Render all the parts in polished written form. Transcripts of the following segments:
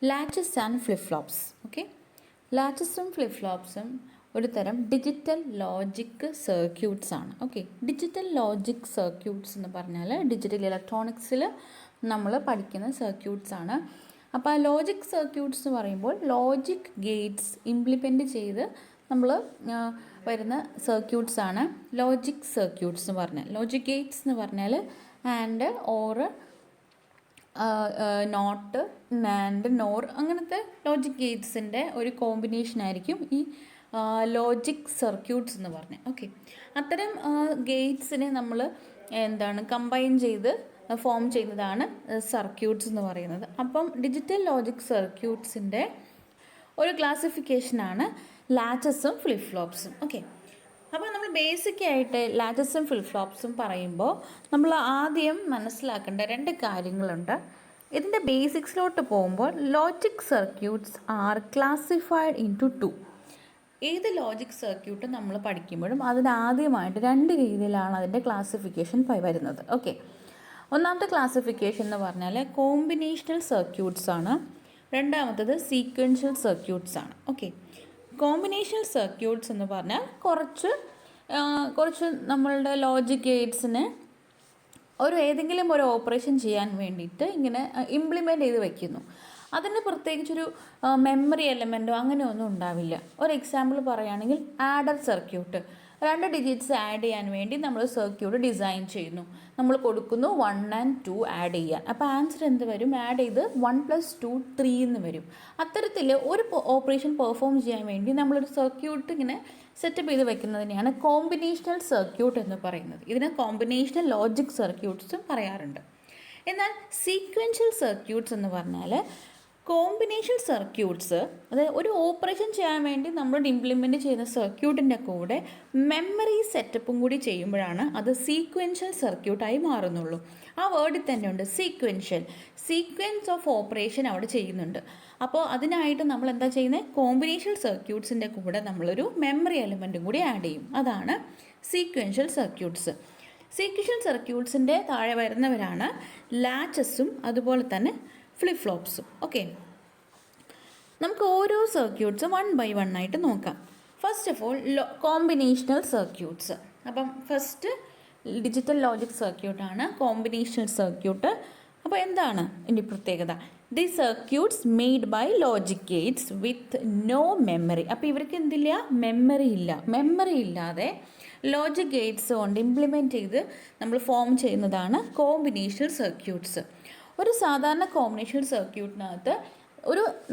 Latches and flip flops. Okay, ലാച്ചസും ഫ്ലിപ്പ് ഫ്ലോപ്സും ഒരു തരം ഡിജിറ്റൽ ലോജിക് സർക്യൂട്ട്സ് ആണ്. ഓക്കെ, ഡിജിറ്റൽ ലോജിക് സർക്യൂട്ട്സ് എന്ന് പറഞ്ഞാൽ ഡിജിറ്റൽ ഇലക്ട്രോണിക്സിൽ നമ്മൾ പഠിക്കുന്ന സർക്യൂട്ട്സ് ആണ്. അപ്പോൾ ആ ലോജിക് സർക്യൂട്ട്സ് എന്ന് പറയുമ്പോൾ ലോജിക് ഗേറ്റ്സ് ഇംപ്ലിമെൻറ്റ് ചെയ്ത് നമ്മൾ വരുന്ന സർക്യൂട്ട്സ് ആണ് ലോജിക് സർക്യൂട്ട്സ് എന്ന് പറഞ്ഞാൽ. ലോജിക് ഗേറ്റ്സ് എന്ന് പറഞ്ഞാൽ and, or, not, NAND, NOR, അങ്ങനത്തെ ലോജിക് ഗേറ്റ്സിൻ്റെ ഒരു കോമ്പിനേഷൻ ആയിരിക്കും ഈ ലോജിക് സർക്യൂട്ട്സ് എന്ന് പറഞ്ഞാൽ. ഓക്കെ, അത്തരം ഗേറ്റ്സിനെ നമ്മൾ കമ്പൈൻ ചെയ്ത് ഫോം ചെയ്യുന്നതാണ് സർക്യൂട്ട്സ് എന്ന് പറയുന്നത്. അപ്പം ഡിജിറ്റൽ ലോജിക് സർക്യൂട്ട്സിൻ്റെ ഒരു ക്ലാസിഫിക്കേഷനാണ് ലാച്ചസും ഫ്ലിപ്പ് ഫ്ലോപ്സും. ഓക്കെ, അപ്പോൾ നമ്മൾ ബേസിക്കായിട്ട് ലാച്ചസും ഫ്ലിപ്പ് ഫ്ലോപ്സും പറയുമ്പോൾ നമ്മൾ ആദ്യം മനസ്സിലാക്കേണ്ട രണ്ട് കാര്യങ്ങളുണ്ട്. ഇതിൻ്റെ ബേസിക്സിലോട്ട് പോകുമ്പോൾ logic circuits are classified into two. ഏത് ലോജിക് സർക്യൂട്ട് നമ്മൾ പഠിക്കുമ്പോഴും അതിനാദ്യമായിട്ട് രണ്ട് രീതിയിലാണ് അതിൻ്റെ ക്ലാസിഫിക്കേഷൻ വരുന്നത്. ഓക്കെ, ഒന്നാമത്തെ ക്ലാസിഫിക്കേഷൻ എന്ന് പറഞ്ഞാൽ കോമ്പിനേഷണൽ സർക്യൂട്ട്സ് ആണ്. രണ്ടാമത്തത് സീക്വൻഷ്യൽ സർക്യൂട്ട്സ് ആണ്. ഓക്കെ, കോമ്പിനേഷണൽ സർക്യൂട്ട്സ് എന്ന് പറഞ്ഞാൽ കുറച്ച് നമ്മളുടെ ലോജിക് ഗേറ്റ്സിന് ഏതെങ്കിലും ഒരു ഓപ്പറേഷൻ ചെയ്യാൻ വേണ്ടിയിട്ട് ഇങ്ങനെ ഇംപ്ലിമെൻറ്റ് ചെയ്ത് വയ്ക്കുന്നു. അതിന് പ്രത്യേകിച്ചൊരു മെമ്മറി എലമെൻറ്റോ അങ്ങനെയൊന്നും ഉണ്ടാവില്ല. ഒരു എക്സാമ്പിൾ പറയുകയാണെങ്കിൽ ആഡർ സർക്യൂട്ട്, 2 ഡിജിറ്റ്സ് ആഡ് ചെയ്യാൻ വേണ്ടി നമ്മൾ സർക്യൂട്ട് ഡിസൈൻ ചെയ്യുന്നു. നമ്മൾ കൊടുക്കുന്നു 1 and 2 ആഡ് ചെയ്യാൻ. അപ്പോൾ ആൻസർ എന്ത് വരും? ആഡ് ചെയ്ത് 1 + 2 3 എന്ന് വരും. അത്തരത്തിൽ ഒരു ഓപ്പറേഷൻ പെർഫോം ചെയ്യാൻ വേണ്ടി നമ്മളൊരു സർക്യൂട്ട് ഇങ്ങനെ സെറ്റപ്പ് ചെയ്ത് വെക്കുന്നതിനെയാണ് കോമ്പിനേഷണൽ സർക്യൂട്ട് എന്ന് പറയുന്നത്. ഇതിനെ കോമ്പിനേഷണൽ ലോജിക് സർക്യൂട്ട്സും പറയാറുണ്ട്. എന്നാൽ സീക്വൻഷ്യൽ സർക്യൂട്ട്സ് എന്ന് പറഞ്ഞാൽ കോമ്പിനേഷൻ സർക്യൂട്ട്സ്, അതായത് ഒരു ഓപ്പറേഷൻ ചെയ്യാൻ വേണ്ടി നമ്മൾ ഇംപ്ലിമെൻറ്റ് ചെയ്യുന്ന സർക്യൂട്ടിൻ്റെ കൂടെ മെമ്മറി സെറ്റപ്പും കൂടി ചെയ്യുമ്പോഴാണ് അത് സീക്വൻഷ്യൽ സർക്യൂട്ടായി മാറുന്നുള്ളൂ. ആ വേർഡിൽ തന്നെയുണ്ട് സീക്വൻഷ്യൽ, സീക്വൻസ് ഓഫ് ഓപ്പറേഷൻ അവിടെ ചെയ്യുന്നുണ്ട്. അപ്പോൾ അതിനായിട്ട് നമ്മൾ എന്താ ചെയ്യുന്നത്? കോമ്പിനേഷൻ സർക്യൂട്ട്സിൻ്റെ കൂടെ നമ്മളൊരു മെമ്മറി എലമെൻറ്റും കൂടി ആഡ് ചെയ്യും. അതാണ് സീക്വൻഷ്യൽ സർക്യൂട്ട്സ്. സീക്വൻഷ്യൽ സർക്യൂട്ട്സിൻ്റെ താഴെ വരുന്നവരാണ് ലാച്ചസും അതുപോലെ തന്നെ ഫ്ലിപ്പ് ഫ്ലോപ്സും. ഓക്കെ, നമുക്ക് ഓരോ സർക്യൂട്ട്സ് 1 by 1 ആയിട്ട് നോക്കാം. First of all combinational circuits. അപ്പം ഫസ്റ്റ് ഡിജിറ്റൽ ലോജിക് സർക്യൂട്ടാണ് കോമ്പിനേഷണൽ സർക്യൂട്ട്. അപ്പോൾ എന്താണ് ഇതിൻ്റെ പ്രത്യേകത? The circuits made by logic gates with no memory. അപ്പോൾ ഇവർക്ക് എന്തില്ല? മെമ്മറി ഇല്ല. മെമ്മറി ഇല്ലാതെ ലോജിക് ഗേറ്റ്സ് കൊണ്ട് ഇംപ്ലിമെൻറ്റ് ചെയ്ത് നമ്മൾ ഫോം ചെയ്യുന്നതാണ് കോമ്പിനേഷണൽ സർക്യൂട്ട്സ്. ഒരു സാധാരണ കോമ്പിനേഷണൽ സർക്യൂട്ടിനകത്ത്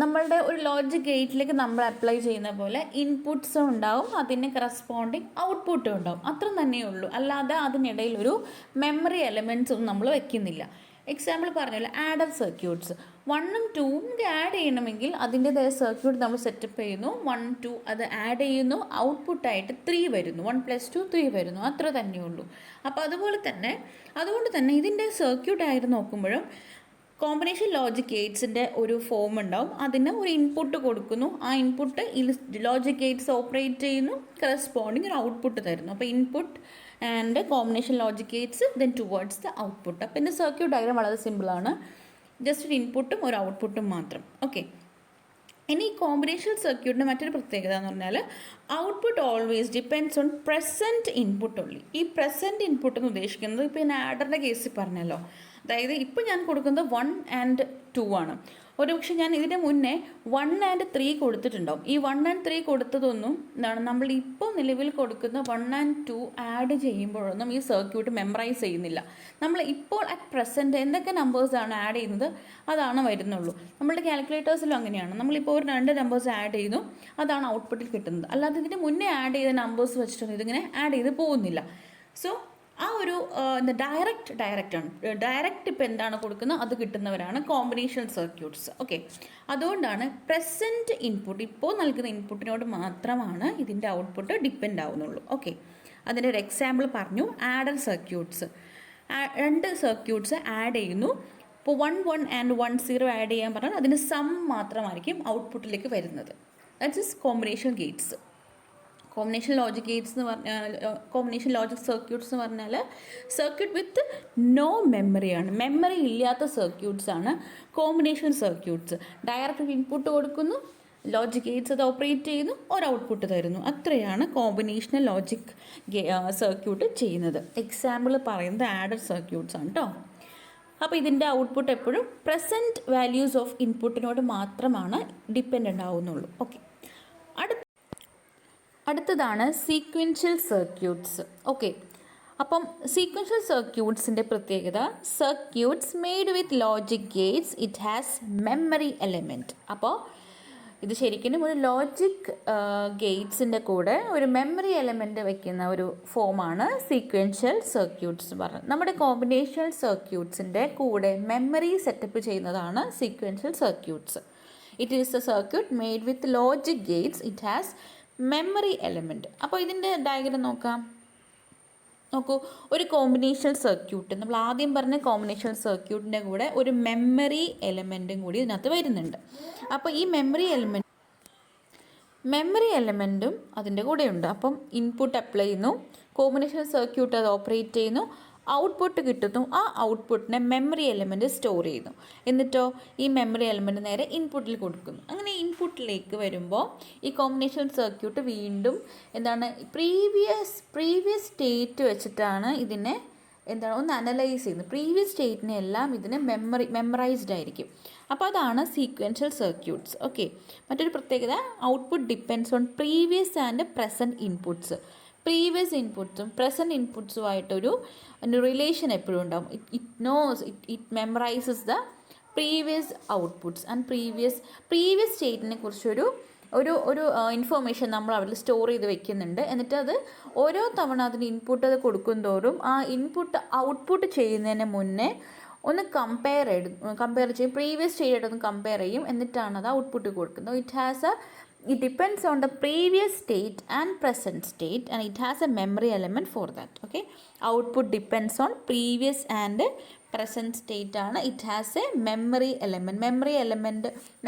നമ്മളുടെ ഒരു ലോജിക് ഗേറ്റിലേക്ക് നമ്മൾ അപ്ലൈ ചെയ്യുന്ന പോലെ ഇൻപുട്ട്സും ഉണ്ടാവും, അതിന് കറസ്പോണ്ടിങ് ഔട്ട്പുട്ടും ഉണ്ടാവും. അത്ര തന്നെയേ ഉള്ളൂ. അല്ലാതെ അതിനിടയിൽ ഒരു മെമ്മറി എലമെൻറ്റ്സും നമ്മൾ വെക്കുന്നില്ല. എക്സാമ്പിൾ പറഞ്ഞല്ലോ, ആഡർ സർക്യൂട്ട്സ് 1ഉം 2ഉം ആഡ് ചെയ്യണമെങ്കിൽ അതിൻ്റെതായ സർക്യൂട്ട് നമ്മൾ സെറ്റപ്പ് ചെയ്യുന്നു. 1, 2 അത് ആഡ് ചെയ്യുന്നു, ഔട്ട്പുട്ടായിട്ട് 3 വരുന്നു. 1 + 2 3 വരുന്നു. അത്ര തന്നെയുള്ളൂ. അപ്പോൾ അതുകൊണ്ട് തന്നെ ഇതിൻ്റെ സർക്യൂട്ടായിട്ട് നോക്കുമ്പോഴും കോമ്പിനേഷൻ ലോജിക് ഗേറ്റ്സിൻ്റെ ഒരു ഫോം ഉണ്ടാവും. അതിന് ഒരു ഇൻപുട്ട് കൊടുക്കുന്നു. ആ ഇൻപുട്ട് ലോജിക് ഗേറ്റ്സ് ഓപ്പറേറ്റ് ചെയ്യുന്നു, കറസ്പോണ്ടിങ് ഒരു ഔട്ട്പുട്ട് തരുന്നു. അപ്പോൾ input and combination logic Gates then towards the output. അപ്പോൾ ഇതിൻ്റെ സർക്യൂട്ട് ഡയഗ്രാം വളരെ സിമ്പിളാണ്. ജസ്റ്റ് ഒരു ഇൻപുട്ടും ഒരു ഔട്ട്പുട്ടും മാത്രം. ഓക്കെ, ഇനി കോമ്പിനേഷൻ സർക്യൂട്ടിൻ്റെ മറ്റൊരു പ്രത്യേകത എന്ന് പറഞ്ഞാൽ output always depends on present input only. ഈ പ്രസൻറ്റ് ഇൻപുട്ട് എന്ന് ഉദ്ദേശിക്കുന്നത് ഇപ്പോൾ ഞാൻ ആഡറിൻ്റെ കേസിൽ പറഞ്ഞല്ലോ, അതായത് ഇപ്പോൾ ഞാൻ കൊടുക്കുന്നത് 1 and 2 ആണ്. ഒരുപക്ഷെ ഞാൻ ഇതിന് മുന്നേ 1 and 3 കൊടുത്തിട്ടുണ്ടാവും. ഈ 1 and 3 കൊടുത്തതൊന്നും നമ്മൾ ഇപ്പോൾ നിലവിൽ കൊടുക്കുന്ന 1 and 2 ആഡ് ചെയ്യുമ്പോഴൊന്നും ഈ സർക്യൂട്ട് മെമ്മറൈസ് ചെയ്യുന്നില്ല. നമ്മൾ ഇപ്പോൾ അറ്റ് പ്രസൻറ്റ് എന്തൊക്കെ നമ്പേഴ്സാണ് ആഡ് ചെയ്യുന്നത് അതാണ് വരുന്നുള്ളൂ. നമ്മളുടെ കാൽക്കുലേറ്റേഴ്സിലും അങ്ങനെയാണ്. നമ്മളിപ്പോൾ ഒരു 2 നമ്പേഴ്സ് ആഡ് ചെയ്യുന്നു, അതാണ് ഔട്ട്പുട്ടിൽ കിട്ടുന്നത്. അല്ലാതെ ഇതിന് മുന്നേ ആഡ് ചെയ്ത നമ്പേഴ്സ് വെച്ചിട്ടൊന്നും ഇതിങ്ങനെ ആഡ് ചെയ്ത് പോകുന്നില്ല. സോ ആ ഒരു ഡയറക്റ്റ് ഇപ്പോൾ എന്താണ് കൊടുക്കുന്നത് അത് കിട്ടുന്നവരാണ് കോമ്പിനേഷൻ സർക്യൂട്ട്സ്. ഓക്കെ, അതുകൊണ്ടാണ് പ്രസൻറ്റ് ഇൻപുട്ട്, ഇപ്പോൾ നൽകുന്ന ഇൻപുട്ടിനോട് മാത്രമാണ് ഇതിൻ്റെ ഔട്ട്പുട്ട് ഡിപ്പെൻഡ് ആവുന്നുള്ളൂ. ഓക്കെ, അതിൻ്റെ ഒരു എക്സാമ്പിൾ പറഞ്ഞു. ആഡർ സർക്യൂട്ട്സ്, 2 സർക്യൂട്ട്സ് ആഡ് ചെയ്യുന്നു. ഇപ്പോൾ 1 1 and 1 0 ആഡ് ചെയ്യാൻ പറഞ്ഞാൽ അതിന് സം മാത്രമായിരിക്കും ഔട്ട്പുട്ടിലേക്ക് വരുന്നത്. That's is combination Gates. Combination logic gates എന്ന് പറഞ്ഞാൽ കോമ്പിനേഷൻ ലോജിക് സർക്യൂട്ട്സ് എന്ന് പറഞ്ഞാൽ സർക്യൂട്ട് വിത്ത് നോ മെമ്മറിയാണ്. മെമ്മറി ഇല്ലാത്ത സർക്യൂട്ട്സ് ആണ് കോമ്പിനേഷൻ സർക്യൂട്ട്സ്. ഡയറക്റ്റ് ഇൻപുട്ട് കൊടുക്കുന്നു, ലോജിക് ഗേറ്റ്സ് അത് ഓപ്പറേറ്റ് ചെയ്യുന്നു, ഒരു ഔട്ട്പുട്ട് തരുന്നു. അത്രയാണ് കോമ്പിനേഷണൽ ലോജിക് സർക്യൂട്ട് ചെയ്യുന്നത്. എക്സാമ്പിൾ പറയുന്നത് ആഡഡ് സർക്യൂട്ട്സ് ആണ് കേട്ടോ. അപ്പോൾ ഇതിൻ്റെ ഔട്ട്പുട്ട് എപ്പോഴും പ്രസൻറ്റ് വാല്യൂസ് ഓഫ് ഇൻപുട്ടിനോട് മാത്രമാണ് ഡിപ്പെൻഡൻ്റ് ആവുന്നുള്ളൂ. ഓക്കെ, അടുത്തതാണ് സീക്വൻഷ്യൽ സർക്യൂട്ട്സ്. ഓക്കെ, അപ്പം സീക്വൻഷ്യൽ സർക്യൂട്ട്സിൻ്റെ പ്രത്യേകത, circuits made with logic Gates, it has memory element. അപ്പോൾ ഇത് ശരിക്കും ഒരു ലോജിക് ഗേറ്റ്സിൻ്റെ കൂടെ ഒരു മെമ്മറി എലമെൻറ്റ് വയ്ക്കുന്ന ഒരു ഫോമാണ് സീക്വൻഷ്യൽ സർക്യൂട്ട്സ് പറഞ്ഞത്. നമ്മുടെ കോമ്പിനേഷണൽ സർക്യൂട്ട്സിൻ്റെ കൂടെ മെമ്മറി സെറ്റപ്പ് ചെയ്യുന്നതാണ് sequential circuits. It is A circuit made with logic Gates, it has memory element. അപ്പോൾ ഇതിൻ്റെ ഡയഗ്രം നോക്കൂ, ഒരു കോമ്പിനേഷണൽ സർക്യൂട്ട്, നമ്മൾ ആദ്യം പറഞ്ഞ കോമ്പിനേഷണൽ സർക്യൂട്ടിൻ്റെ കൂടെ ഒരു മെമ്മറി എലമെൻറ്റും കൂടി ഇതിനകത്ത് വരുന്നുണ്ട്. അപ്പോൾ ഈ മെമ്മറി എലമെൻറ്റും അതിൻ്റെ കൂടെയുണ്ട്. അപ്പം ഇൻപുട്ട് അപ്ലൈ ചെയ്യുന്നു, കോമ്പിനേഷണൽ സർക്യൂട്ട് അത് ഓപ്പറേറ്റ് ചെയ്യുന്നു, ഔട്ട്പുട്ട് കിട്ടുന്നു. ആ ഔട്ട്പുട്ടിനെ മെമ്മറി എലമെൻറ്റ് സ്റ്റോർ ചെയ്യുന്നു. എന്നിട്ടോ ഈ മെമ്മറി എലമെൻറ്റ് നേരെ ഇൻപുട്ടിൽ കൊടുക്കുന്നു. അങ്ങനെ ഇൻപുട്ടിലേക്ക് വരുമ്പോൾ ഈ കോമ്പിനേഷൻ സർക്യൂട്ട് വീണ്ടും എന്താണ് പ്രീവിയസ് സ്റ്റേറ്റ് വെച്ചിട്ടാണ് ഇതിനെ ഒന്ന് അനലൈസ് ചെയ്യുന്നത്. പ്രീവിയസ് സ്റ്റേറ്റിനെ എല്ലാം ഇതിന് മെമ്മറൈസ്ഡ് ആയിരിക്കും. അപ്പോൾ അതാണ് സീക്വൻഷ്യൽ സർക്യൂട്ട്സ്. ഓക്കെ, മറ്റൊരു പ്രത്യേകത, output depends on previous and present inputs. Previous ഇൻപുട്ട്സും പ്രസൻറ്റ് ഇൻപുട്ട്സുമായിട്ടൊരു റിലേഷൻ എപ്പോഴും ഉണ്ടാകും. It memorises the previous outputs and previous സ്റ്റേറ്റിനെ കുറിച്ചൊരു ഇൻഫോർമേഷൻ നമ്മൾ അവിടെ സ്റ്റോർ ചെയ്ത് വെക്കുന്നുണ്ട്. എന്നിട്ട് അത് ഓരോ തവണ അതിന് ഇൻപുട്ട് അത് കൊടുക്കും തോറും ആ ഇൻപുട്ട് ഔട്ട്പുട്ട് ചെയ്യുന്നതിന് മുന്നേ ഒന്ന് കമ്പയർ ചെയ്യും, പ്രീവിയസ് സ്റ്റേറ്റായിട്ടൊന്ന് കമ്പയർ ചെയ്യും, എന്നിട്ടാണ് അത് ഔട്ട്പുട്ട് കൊടുക്കുന്നത്. It depends on the previous state and present state, and it has a memory element for that. Okay, output depends on previous and present state ആണ്. It has a memory element.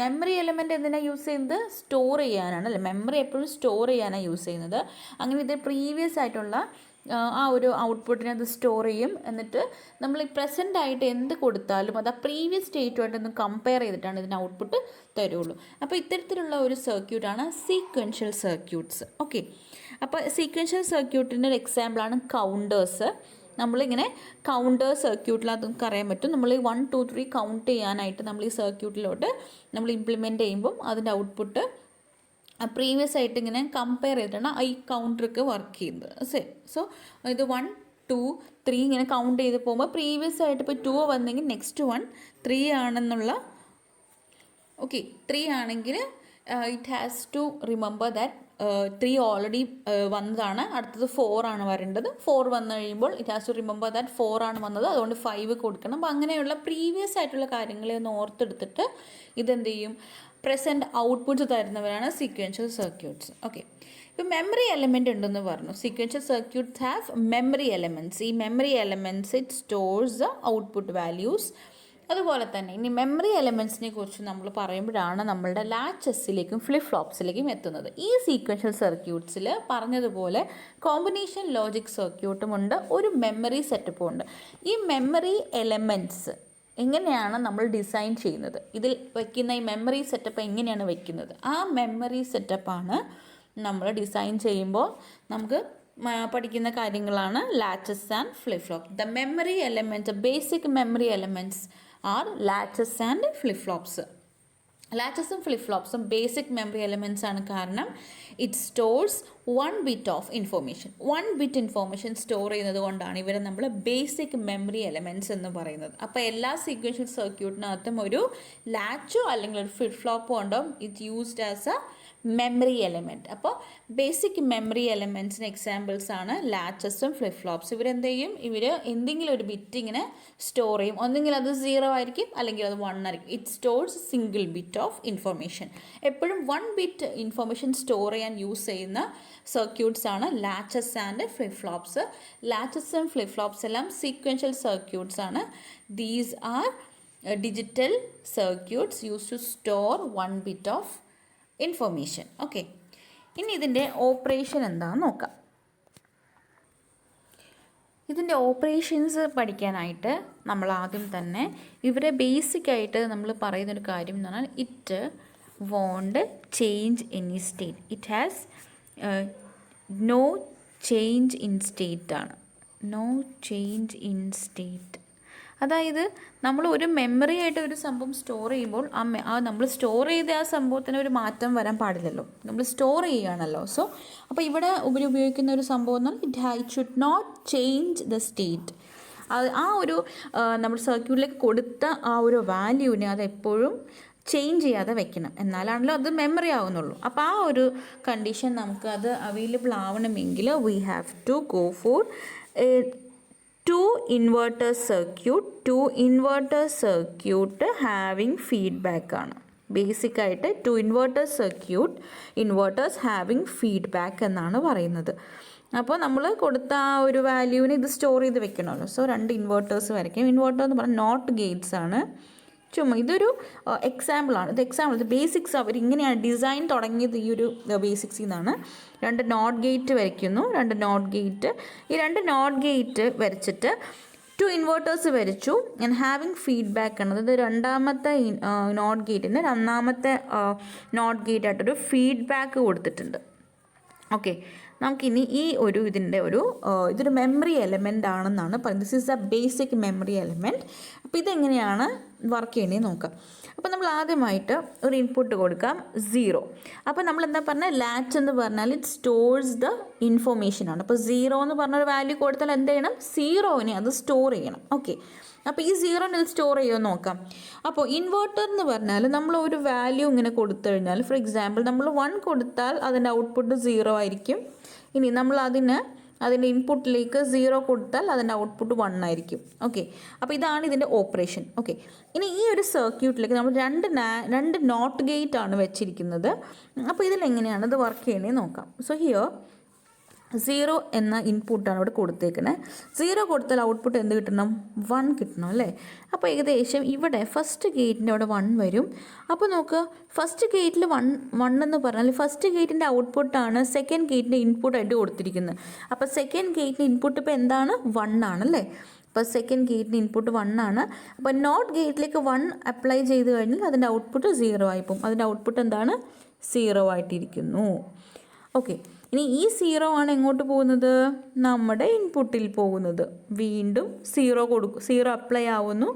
memory element എന്തിനാണ് use ചെയ്യുന്നത്? Store ചെയ്യാനാണ് അല്ലേ. Memory എപ്പോഴും store ചെയ്യാനാണ് use ചെയ്യുന്നത്. അങ്ങനെ ഇത് പ്രീവിയസ് ആയിട്ടുള്ള ആ ഒരു ഔട്ട്പുട്ടിനെ അത് സ്റ്റോർ ചെയ്യും. എന്നിട്ട് നമ്മൾ ഈ പ്രസൻ്റ് ആയിട്ട് എന്ത് കൊടുത്താലും അത് ആ പ്രീവിയസ് സ്റ്റേറ്റുമായിട്ടൊന്ന് കമ്പയർ ചെയ്തിട്ടാണ് ഇതിന് ഔട്ട്പുട്ട് തരുള്ളൂ. അപ്പോൾ ഇത്തരത്തിലുള്ള ഒരു സർക്യൂട്ടാണ് സീക്വൻഷ്യൽ സർക്യൂട്ട്സ്. ഓക്കെ, അപ്പോൾ സീക്വൻഷ്യൽ സർക്യൂട്ടിൻ്റെ ഒരു എക്സാമ്പിളാണ് കൗണ്ടേഴ്സ്. നമ്മളിങ്ങനെ കൗണ്ടർ സർക്യൂട്ടിൽ അത് നമുക്ക് അറിയാൻ പറ്റും. നമ്മൾ 1 2 3 കൗണ്ട് ചെയ്യാനായിട്ട് നമ്മൾ ഈ സർക്യൂട്ടിലോട്ട് നമ്മൾ ഇംപ്ലിമെൻറ്റ് ചെയ്യുമ്പം അതിൻ്റെ ഔട്ട്പുട്ട് പ്രീവിയസ് ആയിട്ട് ഇങ്ങനെ കമ്പയർ ചെയ്തിട്ടാണ് ഈ കൗണ്ടർക്ക് വർക്ക് ചെയ്യുന്നത്. സോ ഇത് 1 2 3 ഇങ്ങനെ കൗണ്ട് ചെയ്ത് പോകുമ്പോൾ പ്രീവിയസ് ആയിട്ട് ഇപ്പോൾ 2 വന്നെങ്കിൽ നെക്സ്റ്റ് 1 3 ആണെന്നുള്ള 3 ആണെങ്കിൽ it has to remember that 3 already വന്നതാണ്, അടുത്തത് 4 ആണ് വരേണ്ടത്. 4 വന്നു കഴിയുമ്പോൾ it has to remember that 4 ആണ് വന്നത്, അതുകൊണ്ട് 5 കൊടുക്കണം. അപ്പോൾ അങ്ങനെയുള്ള പ്രീവിയസ് ആയിട്ടുള്ള കാര്യങ്ങളെ ഒന്ന് ഓർത്തെടുത്തിട്ട് ഇതെന്ത് ചെയ്യും, പ്രസൻറ്റ് ഔട്ട്പുട്ട്സ് തരുന്നവരാണ് സീക്വൻഷ്യൽ സർക്യൂട്ട്സ്. ഓക്കെ, ഇപ്പോൾ മെമ്മറി എലമെൻ്റ് ഉണ്ടെന്ന് പറഞ്ഞു. Sequential circuits have memory elements. ഈ memory elements it stores the output values. അതുപോലെ തന്നെ ഇനി മെമ്മറി എലമെൻറ്റ്സിനെ കുറിച്ച് നമ്മൾ പറയുമ്പോഴാണ് നമ്മളുടെ ലാച്ചസിലേക്കും ഫ്ലിപ്പ് ഫ്ലോപ്സിലേക്കും എത്തുന്നത്. ഈ സീക്വൻഷ്യൽ സർക്യൂട്ട്സിൽ പറഞ്ഞതുപോലെ കോമ്പിനേഷൻ ലോജിക് സർക്യൂട്ടുമുണ്ട്, ഒരു മെമ്മറി സെറ്റപ്പും ഉണ്ട്. ഈ മെമ്മറി എലമെൻറ്റ്സ് എങ്ങനെയാണ് നമ്മൾ ഡിസൈൻ ചെയ്യുന്നത്, ഇതിൽ വയ്ക്കുന്ന ഈ മെമ്മറി സെറ്റപ്പ് എങ്ങനെയാണ് വയ്ക്കുന്നത്, ആ മെമ്മറി സെറ്റപ്പാണ് നമ്മൾ ഡിസൈൻ ചെയ്യുമ്പോൾ നമുക്ക് പഠിക്കുന്ന കാര്യങ്ങളാണ് latches and flip flop. The memory elements, basic memory elements are latches and flip flops. ലാച്ചസും ഫ്ലിപ്പ് ഫ്ലോപ്സും ബേസിക് മെമ്മറി എലമെൻറ്റ്സ് ആണ്. കാരണം it stores 1 bit of information. 1 bit information store ചെയ്യുന്നത് കൊണ്ടാണ് ഇവരെ നമ്മൾ ബേസിക് മെമ്മറി എലമെൻറ്റ്സ് എന്ന് പറയുന്നത്. അപ്പോൾ എല്ലാ സീക്വൻഷ്യൽ സർക്യൂട്ടിനകത്തും ഒരു ലാച്ചോ അല്ലെങ്കിൽ ഒരു ഫ്ലിപ്പ് ഫ്ലോപ്പോ ഉണ്ടാവും. It used as A memory element. അപ്പോൾ ബേസിക് മെമ്മറി എലമെൻറ്റ്സിന് എക്സാമ്പിൾസ് ആണ് ലാച്ചസും ഫ്ലിപ്പ് ഫ്ലോപ്സ്. ഇവരെന്ത് ചെയ്യും, ഇവർ എന്തെങ്കിലും ഒരു ബിറ്റ് ഇങ്ങനെ സ്റ്റോർ ചെയ്യും. ഒന്നെങ്കിൽ അത് 0 ആയിരിക്കും, അല്ലെങ്കിൽ അത് 1 ആയിരിക്കും. It stores single bit of information. എപ്പോഴും 1 bit ഇൻഫോർമേഷൻ സ്റ്റോർ ചെയ്യാൻ യൂസ് ചെയ്യുന്ന സർക്യൂട്ട്സ് ആണ് latches and flip flops. Latches and flip flops എല്ലാം സീക്വൻഷ്യൽ സർക്യൂട്ട്സ് ആണ്. These are digital circuits use to store 1 bit of information. Okay, ഇനി ഇതിൻ്റെ operation എന്താണെന്ന് നോക്കാം. ഇതിൻ്റെ ഓപ്പറേഷൻസ് പഠിക്കാനായിട്ട് നമ്മൾ ആദ്യം തന്നെ ഇവരെ ബേസിക്കായിട്ട് നമ്മൾ പറയുന്നൊരു കാര്യം എന്ന് പറഞ്ഞാൽ it won't change any state. It has no change in state ആണ്. നോ ചേഞ്ച് ഇൻ സ്റ്റേറ്റ് അതായത് നമ്മൾ ഒരു മെമ്മറി ആയിട്ട് ഒരു സംഭവം സ്റ്റോർ ചെയ്യുമ്പോൾ ആ നമ്മൾ സ്റ്റോർ ചെയ്ത ആ സംഭവത്തിന് ഒരു മാറ്റം വരാൻ പാടില്ലല്ലോ, നമ്മൾ സ്റ്റോർ ചെയ്യുകയാണല്ലോ. സോ അപ്പോൾ ഇവിടെ ഉപയോഗിക്കുന്ന ഒരു സംഭവം എന്ന് പറഞ്ഞാൽ it should not change the state. ആ ഒരു നമ്മൾ സർക്യൂട്ടിലേക്ക് കൊടുത്ത ആ ഒരു വാല്യൂവിനെ അത് എപ്പോഴും ചേഞ്ച് ചെയ്യാതെ വെക്കണം, എന്നാലാണല്ലോ അത് മെമ്മറി ആവുന്നുള്ളൂ. അപ്പോൾ ആ ഒരു കണ്ടീഷൻ നമുക്ക് അത് അവൈലബിൾ ആവണമെങ്കിൽ we have to go for two inverter circuit having feedback ആണ്. ബേസിക് ആയിട്ട് ഇൻവേർട്ടേഴ്സ് ഹാവിങ് ഫീഡ്ബാക്ക് എന്നാണ് പറയുന്നത്. അപ്പോൾ നമ്മൾ കൊടുത്ത ആ ഒരു വാല്യൂവിന് ഇത് സ്റ്റോർ ചെയ്ത് വെക്കണമല്ലോ. സോ 2 ഇൻവേർട്ടേഴ്സ് വരയ്ക്കും. ഇൻവേർട്ടർ എന്ന് പറഞ്ഞാൽ നോട്ട് ഗേറ്റ്സ് ആണ്. ചുമ്മാ ഇതൊരു എക്സാമ്പിളാണ്. ഇത് ബേസിക്സ് അവർ ഇങ്ങനെയാണ് ഡിസൈൻ തുടങ്ങിയത്. ഈ ഒരു ബേസിക്സിൽ നിന്നാണ്. 2 നോട്ട് ഗേറ്റ് വരയ്ക്കുന്നു. 2 നോട്ട് ഗേറ്റ്. ഈ 2 നോട്ട് ഗേറ്റ് വരച്ചിട്ട് 2 ഇൻവേർട്ടേഴ്സ് വരച്ചു. ഞാൻ ഹാവിങ് ഫീഡ്ബാക്ക് ആണ്. അതായത് രണ്ടാമത്തെ നോട്ട് ഗേറ്റിന് രണ്ടാമത്തെ നോട്ട് ഗേറ്റായിട്ടൊരു ഫീഡ്ബാക്ക് കൊടുത്തിട്ടുണ്ട്. ഓക്കെ, നമുക്കിനി ഈ ഇതൊരു മെമ്മറി എലമെൻ്റ് ആണെന്നാണ് പറയുന്നത്. This is A basic memory element. അപ്പോൾ ഇതെങ്ങനെയാണ് വർക്ക് ചെയ്യണേന്ന് നോക്കാം. അപ്പോൾ നമ്മൾ ആദ്യമായിട്ട് ഒരു ഇൻപുട്ട് കൊടുക്കാം 0. അപ്പോൾ നമ്മൾ എന്താ പറഞ്ഞാൽ ലാച്ച് എന്ന് പറഞ്ഞാൽ ഇറ്റ് സ്റ്റോഴ്സ് ദ ഇൻഫോർമേഷൻ ആണ്. അപ്പോൾ 0 എന്ന് പറഞ്ഞൊരു വാല്യൂ കൊടുത്താൽ എന്ത് ചെയ്യണം? 0നെ അത് സ്റ്റോർ ചെയ്യണം. ഓക്കെ, അപ്പോൾ ഈ 0നെ ഇത് സ്റ്റോർ ചെയ്യുമെന്ന് നോക്കാം. അപ്പോൾ ഇൻവേർട്ടർ എന്ന് പറഞ്ഞാൽ നമ്മൾ ഒരു വാല്യൂ ഇങ്ങനെ കൊടുത്തു കഴിഞ്ഞാൽ, ഫോർ എക്സാമ്പിൾ നമ്മൾ 1 കൊടുത്താൽ അതിൻ്റെ ഔട്ട്പുട്ട് 0 ആയിരിക്കും. ഇനി നമ്മൾ അതിൻ്റെ ഇൻപുട്ടിലേക്ക് 0 കൊടുത്താൽ അതിൻ്റെ ഔട്ട്പുട്ട് 1 ആയിരിക്കും. ഓക്കെ, അപ്പോൾ ഇതാണ് ഇതിൻ്റെ ഓപ്പറേഷൻ. ഓക്കെ, ഇനി ഈ ഒരു സർക്യൂട്ടിലേക്ക് നമ്മൾ 2 നോട്ട് ഗേറ്റ് ആണ് വെച്ചിരിക്കുന്നത്. അപ്പോൾ ഇതിലെങ്ങനെയാണ് ഇത് വർക്ക് ചെയ്യണേ നോക്കാം. സോ ഹിയർ 0 എന്ന ഇൻപുട്ടാണ് ഇവിടെ കൊടുത്തേക്കുന്നത്. 0 കൊടുത്താൽ ഔട്ട്പുട്ട് എന്ത് കിട്ടണം? 1 കിട്ടണം അല്ലേ? അപ്പോൾ ഏകദേശം ഇവിടെ ഫസ്റ്റ് ഗേറ്റിൻ്റെ അവിടെ 1 വരും. അപ്പോൾ നോക്കുക, ഫസ്റ്റ് ഗേറ്റിൽ 1 എന്ന് പറഞ്ഞാൽ ഫസ്റ്റ് ഗേറ്റിൻ്റെ ഔട്ട്പുട്ടാണ് സെക്കൻഡ് ഗേറ്റിൻ്റെ ഇൻപുട്ടായിട്ട് കൊടുത്തിരിക്കുന്നത്. അപ്പോൾ സെക്കൻഡ് ഗേറ്റിൻ്റെ ഇൻപുട്ട് ഇപ്പോൾ എന്താണ്? 1 ആണല്ലേ? അപ്പോൾ സെക്കൻഡ് ഗേറ്റിൻ്റെ ഇൻപുട്ട് 1 ആണ്. അപ്പോൾ നോട്ട് ഗേറ്റിലേക്ക് 1 അപ്ലൈ ചെയ്ത് കഴിഞ്ഞാൽ അതിൻ്റെ ഔട്ട്പുട്ട് 0 ആയിപ്പോവും. അതിൻ്റെ ഔട്ട്പുട്ട് എന്താണ്? 0 ആയിട്ടിരിക്കുന്നു. ഓക്കെ, ഇനി ഈ 0 ആണ് എങ്ങോട്ട് പോകുന്നത്? നമ്മുടെ ഇൻപുട്ടിൽ പോകുന്നത്. വീണ്ടും 0 അപ്ലൈ ആവുന്നു.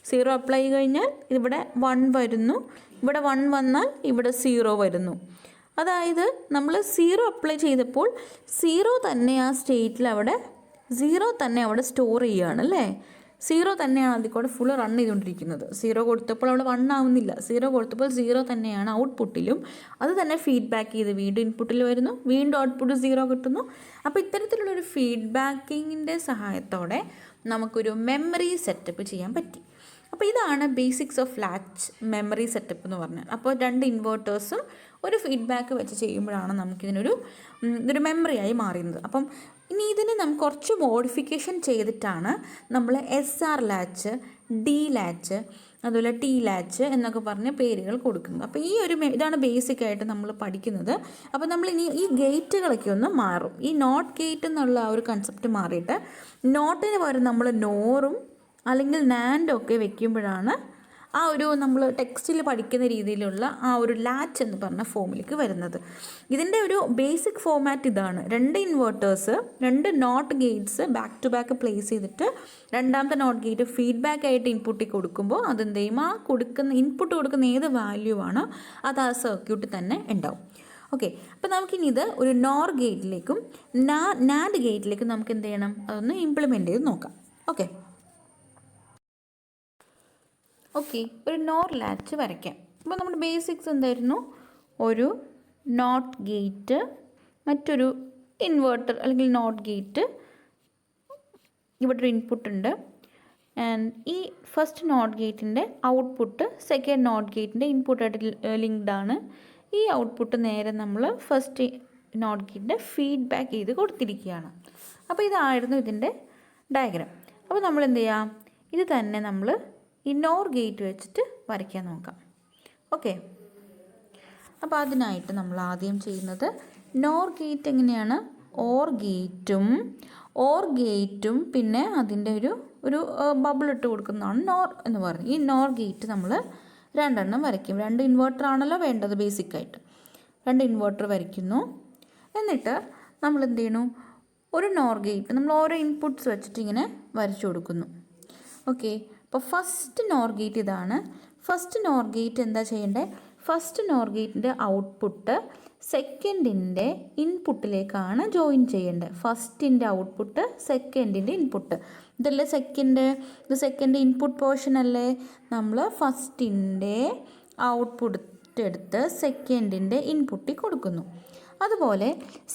0 അപ്ലൈ കഴിഞ്ഞാൽ ഇവിടെ 1 വരുന്നു. ഇവിടെ 1 വന്നാൽ ഇവിടെ 0 വരുന്നു. അതായത് നമ്മൾ 0 അപ്ലൈ ചെയ്തപ്പോൾ 0 തന്നെ ആ സ്റ്റേറ്റിൽ അവിടെ 0 തന്നെ അവിടെ സ്റ്റോർ ചെയ്യുകയാണ് അല്ലേ? 0 തന്നെയാണ് അതിൽ കൂടെ ഫുൾ റൺ ചെയ്തുകൊണ്ടിരിക്കുന്നത്. 0 കൊടുത്തപ്പോൾ അവിടെ 1 ആവുന്നില്ല. 0 കൊടുത്തപ്പോൾ 0 തന്നെയാണ് ഔട്ട്പുട്ടിലും. അത് തന്നെ ഫീഡ്ബാക്ക് ചെയ്ത് വീണ്ടും ഇൻപുട്ടിൽ വരുന്നു, വീണ്ടും ഔട്ട്പുട്ട് 0 കിട്ടുന്നു. അപ്പോൾ ഇത്തരത്തിലുള്ളൊരു ഫീഡ്ബാക്കിങ്ങിൻ്റെ സഹായത്തോടെ നമുക്കൊരു മെമ്മറി സെറ്റപ്പ് ചെയ്യാൻ പറ്റി. അപ്പോൾ ഇതാണ് basics of latch memory setup എന്ന് പറഞ്ഞാൽ. അപ്പോൾ 2 ഇൻവേർട്ടേഴ്സും ഒരു ഫീഡ്ബാക്ക് വെച്ച് ചെയ്യുമ്പോഴാണ് ഇതൊരു മെമ്മറിയായി മാറുന്നത്. അപ്പം ഇനി ഇതിന് നമുക്ക് കുറച്ച് മോഡിഫിക്കേഷൻ ചെയ്തിട്ടാണ് നമ്മൾ SR ലാച്ച്, D ലാച്ച്, അതുപോലെ T ലാച്ച് എന്നൊക്കെ പറഞ്ഞ പേരുകൾ കൊടുക്കുന്നത്. അപ്പോൾ ഇതാണ് ബേസിക്കായിട്ട് നമ്മൾ പഠിക്കുന്നത്. അപ്പോൾ നമ്മൾ ഇനി ഈ ഗേറ്റുകളൊക്കെ ഒന്ന് മാറും. ഈ നോട്ട് ഗേറ്റ് എന്നുള്ള ആ ഒരു കൺസെപ്റ്റ് മാറിയിട്ട് നോട്ടിന് പകരം നമ്മൾ നോറും അല്ലെങ്കിൽ നാൻഡും ഒക്കെ വെക്കുമ്പോഴാണ് ആ ഒരു നമ്മൾ ടെക്സ്റ്റിൽ പഠിക്കുന്ന രീതിയിലുള്ള ആ ഒരു ലാച്ച് എന്ന് പറഞ്ഞ ഫോമിലേക്ക് വരുന്നത്. ഇതിൻ്റെ ഒരു ബേസിക് ഫോമാറ്റ് ഇതാണ്. 2 inverters, 2 not gates back to back place ചെയ്തിട്ട് രണ്ടാമത്തെ നോട്ട് ഗേറ്റ് ഫീഡ്ബാക്ക് ആയിട്ട് ഇൻപുട്ടിൽ കൊടുക്കുമ്പോൾ അതെന്ത് ചെയ്യും? ആ ഇൻപുട്ട് കൊടുക്കുന്ന ഏത് വാല്യൂ ആണോ അത് ആ സർക്യൂട്ടിൽ തന്നെ ഉണ്ടാവും. ഓക്കെ, അപ്പോൾ നമുക്കിനി ഇത് ഒരു നോർ ഗേറ്റിലേക്കും നാൻഡ് ഗേറ്റിലേക്കും നമുക്ക് എന്ത് ചെയ്യണം? അതൊന്ന് ഇംപ്ലിമെൻ്റ് ചെയ്ത് നോക്കാം. ഓക്കെ, ഒരു നോർ ലാച്ച് വരയ്ക്കാം. അപ്പോൾ നമ്മുടെ ബേസിക്സ് എന്തായിരുന്നു? ഒരു നോട്ട് ഗേറ്റ്, മറ്റൊരു ഇൻവേർട്ടർ അല്ലെങ്കിൽ നോട്ട് ഗേറ്റ്, ഇവിടെ ഒരു ഇൻപുട്ട് ഉണ്ട്. ആൻഡ് ഈ ഫസ്റ്റ് നോട്ട് ഗേറ്റിൻ്റെ ഔട്ട്പുട്ട് സെക്കൻഡ് നോട്ട് ഗേറ്റിൻ്റെ ഇൻപുട്ടായിട്ട് ലിങ്ക്ഡ് ആണ്. ഈ ഔട്ട്പുട്ട് നേരെ നമ്മൾ ഫസ്റ്റ് നോട്ട് ഗേറ്റിൻ്റെ ഫീഡ്ബാക്ക് ചെയ്ത് കൊടുത്തിരിക്കുകയാണ്. അപ്പോൾ ഇതായിരുന്നു ഇതിൻ്റെ ഡയഗ്രാം. അപ്പോൾ നമ്മൾ എന്ത് ചെയ്യാം? ഇത് തന്നെ നമ്മൾ ഈ നോർ ഗേറ്റ് വെച്ചിട്ട് വരയ്ക്കാൻ നോക്കാം. ഓക്കെ, അപ്പോൾ അതിനായിട്ട് നമ്മൾ ആദ്യം ചെയ്യുന്നത് നോർ ഗേറ്റ് എങ്ങനെയാണ്? ഓർ ഗേറ്റും പിന്നെ അതിൻ്റെ ഒരു ബബിൾ ഇട്ട് കൊടുക്കുന്നതാണ് നോർ എന്ന് പറയുന്നത്. ഈ നോർ ഗേറ്റ് നമ്മൾ രണ്ടെണ്ണം വരയ്ക്കും. 2 ഇൻവെർട്ടർ ആണല്ലോ വേണ്ടത് ബേസിക്കായിട്ട്. 2 ഇൻവെർട്ടർ വരയ്ക്കുന്നു. എന്നിട്ട് നമ്മൾ എന്ത് ചെയ്യണു? ഒരു നോർ ഗേറ്റ് നമ്മൾ ഓരോ ഇൻപുട്ട്സ് വെച്ചിട്ട് ഇങ്ങനെ വരച്ചു കൊടുക്കുന്നു. ഓക്കെ, അപ്പോൾ ഫസ്റ്റ് നോർ ഗേറ്റ് ഇതാണ്. ഫസ്റ്റ് നോർ ഗേറ്റ് എന്താ ചെയ്യേണ്ടത്? ഫസ്റ്റ് നോർ ഗേറ്റിൻ്റെ ഔട്ട്പുട്ട് സെക്കൻഡിൻ്റെ ഇൻപുട്ടിലേക്കാണ് ജോയിൻ ചെയ്യേണ്ടത്. ഫസ്റ്റിൻ്റെ ഔട്ട്പുട്ട് സെക്കൻഡിൻ്റെ ഇൻപുട്ട്. ഇതല്ലേ സെക്കൻഡ്? ഇത് സെക്കൻഡ് ഇൻപുട്ട് പോർഷൻ അല്ലേ? നമ്മൾ ഫസ്റ്റിൻ്റെ ഔട്ട്പുട്ട് എടുത്ത് സെക്കൻഡിൻ്റെ ഇൻപുട്ടിൽ കൊടുക്കുന്നു. അതുപോലെ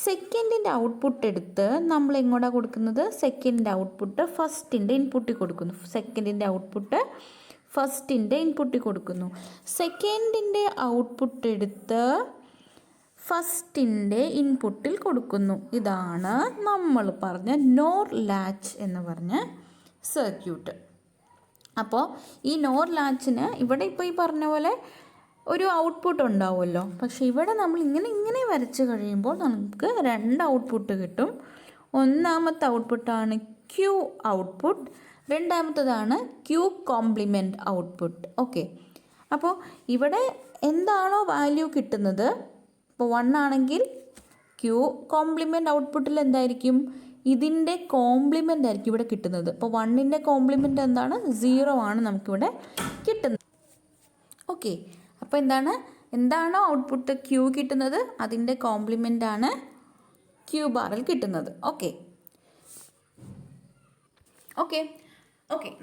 സെക്കൻഡിൻ്റെ ഔട്ട്പുട്ട് എടുത്ത് നമ്മൾ എങ്ങോട്ടാണ് കൊടുക്കുന്നത്? സെക്കൻഡിൻ്റെ ഔട്ട്പുട്ട് ഫസ്റ്റിൻ്റെ ഇൻപുട്ടിൽ കൊടുക്കുന്നു. സെക്കൻഡിൻ്റെ ഔട്ട്പുട്ട് ഫസ്റ്റിൻ്റെ ഇൻപുട്ടിൽ കൊടുക്കുന്നു. സെക്കൻഡിൻ്റെ ഔട്ട്പുട്ട് എടുത്ത് ഫസ്റ്റിൻ്റെ ഇൻപുട്ടിൽ കൊടുക്കുന്നു. ഇതാണ് നമ്മൾ പറഞ്ഞ നോർ ലാച്ച് എന്ന് പറഞ്ഞ സർക്യൂട്ട്. അപ്പോൾ ഈ നോർ ലാച്ചിന് ഇവിടെ ഇപ്പോൾ ഈ പറഞ്ഞ പോലെ ഒരു ഔട്ട്പുട്ട് ഉണ്ടാവുമല്ലോ. പക്ഷേ ഇവിടെ നമ്മൾ ഇങ്ങനെ വരച്ച് കഴിയുമ്പോൾ നമുക്ക് 2 ഔട്ട്പുട്ട് കിട്ടും. ഒന്നാമത്തെ ഔട്ട്പുട്ടാണ് ക്യൂ ഔട്ട്പുട്ട്, രണ്ടാമത്തതാണ് ക്യൂ കോംപ്ലിമെൻറ്റ് ഔട്ട്പുട്ട്. ഓക്കെ, അപ്പോൾ ഇവിടെ എന്താണോ വാല്യൂ കിട്ടുന്നത്, ഇപ്പോൾ 1 ആണെങ്കിൽ ക്യൂ കോംപ്ലിമെൻറ്റ് ഔട്ട്പുട്ടിൽ എന്തായിരിക്കും? ഇതിൻ്റെ കോംപ്ലിമെൻ്റ് ആയിരിക്കും ഇവിടെ കിട്ടുന്നത്. ഇപ്പോൾ 1ൻ്റെ കോംപ്ലിമെൻ്റ് എന്താണ്? 0 ആണ് നമുക്കിവിടെ കിട്ടുന്നത്. ഓക്കെ, അപ്പോൾ എന്താണോ ഔട്ട്പുട്ട് ക്യൂ കിട്ടുന്നത് അതിൻ്റെ കോംപ്ലിമെൻ്റ് ആണ് ക്യൂ ബാറിൽ കിട്ടുന്നത്. ഓക്കെ,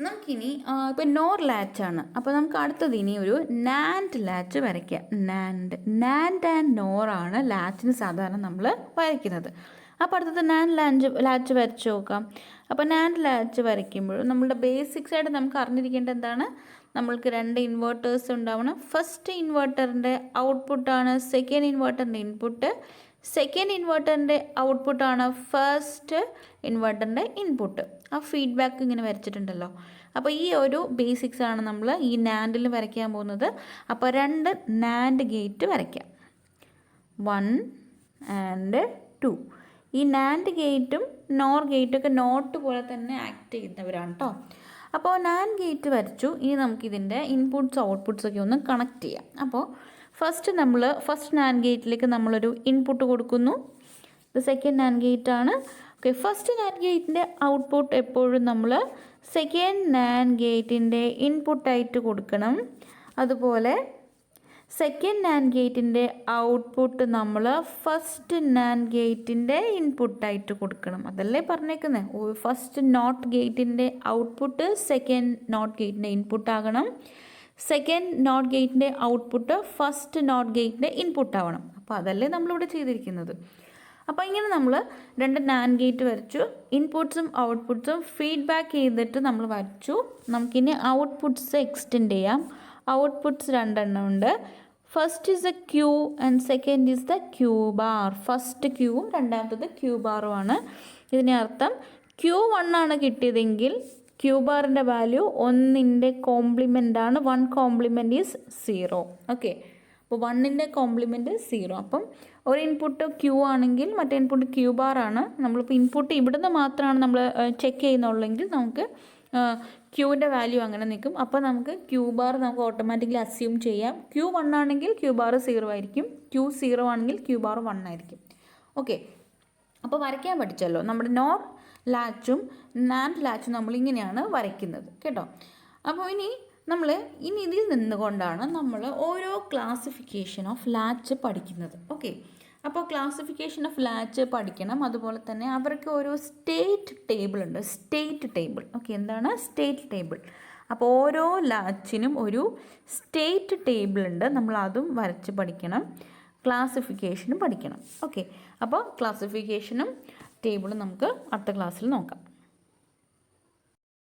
നമുക്കിനി ഇപ്പോൾ നോർ ലാച്ചാണ്. അപ്പോൾ നമുക്ക് അടുത്തത് ഇനി ഒരു നാൻഡ് ലാച്ച് വരയ്ക്കാം. നാൻഡ് ആൻഡ് നോറാണ് ലാച്ചിന് സാധാരണ നമ്മൾ വരയ്ക്കുന്നത്. അപ്പോൾ അടുത്തത് നാൻഡ് ലാച്ച് വരച്ച് നോക്കാം. അപ്പോൾ നാൻഡ് ലാച്ച് വരയ്ക്കുമ്പോൾ നമ്മളുടെ ബേസിക്സ് ആയിട്ട് നമുക്ക് അറിഞ്ഞിരിക്കേണ്ടത് എന്താണ്? നമ്മൾക്ക് 2 ഇൻവെർട്ടേഴ്സ് ഉണ്ടാവണം. ഫസ്റ്റ് ഇൻവെർട്ടറിൻ്റെ ഔട്ട്പുട്ടാണ് സെക്കൻഡ് ഇൻവെർട്ടറിൻ്റെ ഇൻപുട്ട്. സെക്കൻഡ് ഇൻവെർട്ടറിൻ്റെ ഔട്ട്പുട്ടാണ് ഫസ്റ്റ് ഇൻവെർട്ടറിൻ്റെ ഇൻപുട്ട്. ആ ഫീഡ്ബാക്ക് ഇങ്ങനെ വരച്ചിട്ടുണ്ടല്ലോ. അപ്പോൾ ഈ ഒരു ബേസിക്സ് ആണ് നമ്മൾ ഈ നാൻഡിൽ വരയ്ക്കാൻ പോകുന്നത്. അപ്പോൾ 2 നാൻഡ് ഗേറ്റ് വരയ്ക്കാം. 1 and 2. ഈ നാൻഡ് ഗേറ്റും നോർ ഗേറ്റും ഒക്കെ നോട്ട് പോലെ തന്നെ ആക്ട് ചെയ്യുന്നവരാണ് കേട്ടോ. അപ്പോൾ നാൻഡ് ഗേറ്റ് വരച്ചു. ഇനി നമുക്കിതിൻ്റെ ഇൻപുട്ട്സ് ഔട്ട്പുട്ട്സ് ഒക്കെ ഒന്ന് കണക്ട് ചെയ്യാം. അപ്പോൾ ഫസ്റ്റ് നാൻഡ് ഗേറ്റിലേക്ക് നമ്മളൊരു ഇൻപുട്ട് കൊടുക്കുന്നു. ഇത് സെക്കൻഡ് നാൻഡ് ഗേറ്റ് ആണ്. ഓക്കെ, ഫസ്റ്റ് നാൻഡ് ഗേറ്റിൻ്റെ ഔട്ട്പുട്ട് എപ്പോഴും നമ്മൾ സെക്കൻഡ് നാൻഡ് ഗേറ്റിൻ്റെ ഇൻപുട്ടായിട്ട് കൊടുക്കണം. അതുപോലെ സെക്കൻഡ് നാൻഡ് ഗേറ്റിൻ്റെ ഔട്ട്പുട്ട് നമ്മൾ ഫസ്റ്റ് നാൻഡ് ഗേറ്റിൻ്റെ ഇൻപുട്ടായിട്ട് കൊടുക്കണം. അതല്ലേ പറഞ്ഞേക്കുന്നത്? ഫസ്റ്റ് നോട്ട് ഗേറ്റിൻ്റെ ഔട്ട്പുട്ട് സെക്കൻഡ് നോട്ട് ഗേറ്റിൻ്റെ ഇൻപുട്ടാകണം. സെക്കൻഡ് നോട്ട് ഗേറ്റിൻ്റെ ഔട്ട്പുട്ട് ഫസ്റ്റ് നോട്ട് ഗേറ്റിൻ്റെ ഇൻപുട്ടാവണം. അപ്പോൾ അതല്ലേ നമ്മളിവിടെ ചെയ്തിരിക്കുന്നത്. അപ്പോൾ ഇങ്ങനെ നമ്മൾ 2 നാൻഡ് ഗേറ്റ് വരച്ചു. ഇൻപുട്ട്സും ഔട്ട്പുട്ട്സും ഫീഡ്ബാക്ക് ചെയ്തിട്ട് നമ്മൾ വരച്ചു. നമുക്കിനി ഔട്ട്പുട്ട്സ് എക്സ്റ്റെൻഡ് ചെയ്യാം. ഔട്ട്പുട്ട്സ് 2 എണ്ണം ഉണ്ട്. First is the Q and second is the Q bar. First ക്യൂവും രണ്ടാമത്തത് ക്യൂ ബാറുമാണ്. ഇതിൻ്റെ അർത്ഥം Q1 ആണ് കിട്ടിയതെങ്കിൽ ക്യൂ ബാറിൻ്റെ വാല്യൂ 1ൻ്റെ കോംപ്ലിമെൻ്റ് ആണ്. 1 കോംപ്ലിമെൻ്റ് ഈസ് 0. ഓക്കെ, അപ്പോൾ 1ൻ്റെ കോംപ്ലിമെൻ്റ് 0. അപ്പം ഒരു ഇൻപുട്ട് ക്യൂ ആണെങ്കിൽ മറ്റേ ഇൻപുട്ട് ക്യൂ ബാർ ആണ്. നമ്മളിപ്പോൾ ഇൻപുട്ട് ഇവിടുന്ന് മാത്രമാണ് നമ്മൾ ചെക്ക് ചെയ്യുന്നുള്ളെങ്കിൽ നമുക്ക് ക്യൂവിൻ്റെ വാല്യൂ അങ്ങനെ നിൽക്കും. അപ്പോൾ നമുക്ക് ക്യൂ ബാർ നമുക്ക് ഓട്ടോമാറ്റിക്കലി അസ്യൂം ചെയ്യാം. Q1 ആണെങ്കിൽ ക്യൂ ബാർ 0 ആയിരിക്കും. Q0 ആണെങ്കിൽ ക്യൂ ബാർ 1 ആയിരിക്കും. ഓക്കെ, അപ്പോൾ വരയ്ക്കാൻ പഠിച്ചല്ലോ. നമ്മുടെ നോർ ലാച്ചും നാൻഡ് ലാച്ചും നമ്മളിങ്ങനെയാണ് വരയ്ക്കുന്നത് കേട്ടോ. അപ്പോൾ ഇനി ഇതിൽ നിന്നുകൊണ്ടാണ് നമ്മൾ ഓരോ ക്ലാസിഫിക്കേഷൻ ഓഫ് ലാച്ച് പഠിക്കുന്നത്. ഓക്കെ, അപ്പോൾ ക്ലാസിഫിക്കേഷൻ ഓഫ് ലാച്ച് പഠിക്കണം. അതുപോലെ തന്നെ അവർക്ക് ഓരോ സ്റ്റേറ്റ് ടേബിൾ ഉണ്ട്. State table. ഓക്കെ, എന്താണ് സ്റ്റേറ്റ് ടേബിൾ? അപ്പോൾ ഓരോ ലാച്ചിനും ഒരു സ്റ്റേറ്റ് ടേബിൾ ഉണ്ട്. നമ്മൾ അതും വരച്ച് പഠിക്കണം. ക്ലാസിഫിക്കേഷനും പഠിക്കണം. ഓക്കെ, അപ്പോൾ ക്ലാസിഫിക്കേഷനും ടേബിളും നമുക്ക് അടുത്ത ക്ലാസ്സിൽ നോക്കാം.